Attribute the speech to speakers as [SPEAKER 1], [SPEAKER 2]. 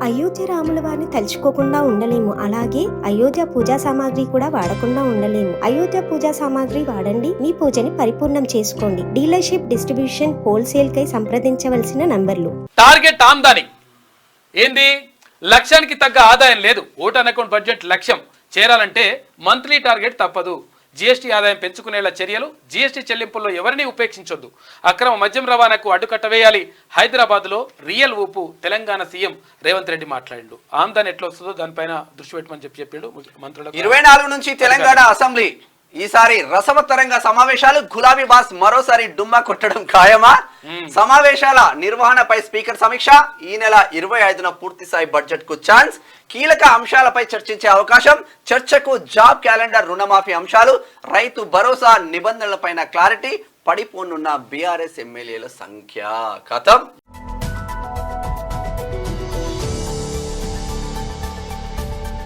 [SPEAKER 1] అయోధ్య రాముల వారిని తలుచుకోకుండా ఉండలేము. అలాగే అయోధ్య పూజా సామాగ్రి కూడా వాడకుండా ఉండలేము. అయోధ్య పూజా సామాగ్రి వాడండి, మీ పూజని పరిపూర్ణం చేసుకోండి. డీలర్షిప్, డిస్ట్రిబ్యూషన్, హోల్సేల్ కై సంప్రదించవలసిన నంబర్లు.
[SPEAKER 2] టార్గెట్ ఆమ్దాని ఏంది? లక్ష్యానికి తగ్గ ఆదాయం లేదు. ఓటాన్ అకౌంట్ బడ్జెట్ లక్ష్యం చేరాలంటే మంత్లీ టార్గెట్ తప్పదు. జీఎస్టీ ఆదాయం పెంచుకునేలా చర్యలు. జీఎస్టీ చెల్లింపుల్లో ఎవరిని ఉపేక్షించొద్దు. అక్రమ మద్యం రవాణాకు అడ్డుకట్ట వేయాలి. హైదరాబాద్లో రియల్ ఊపు. తెలంగాణ సీఎం రేవంత్ రెడ్డి మాట్లాడిండు. ఆమ్దాని ఎట్లా వస్తుందో దానిపైన దృష్టి పెట్టమని చెప్పిండు మంత్రులకు.
[SPEAKER 3] 24 నుంచి తెలంగాణ అసెంబ్లీ ఈసారి రసవత్తరంగా సమావేశాలు. గులాబీ బాస్ మరోసారి డుమ్మా కొట్టడం ఖాయమా? సమావేశాల నిర్వహణపై స్పీకర్ సమీక్ష. ఈ నెల 25న పూర్తిస్థాయి బడ్జెట్ కు ఛాన్స్. కీలక అంశాలపై చర్చించే అవకాశం. చర్చకు జాబ్ క్యాలెండర్, రుణమాఫీ అంశాలు, రైతు భరోసా నిబంధనలపైన క్లారిటీ. పడిపోనున్న బీఆర్ఎస్ ఎమ్మెల్యేల సంఖ్య. కథం.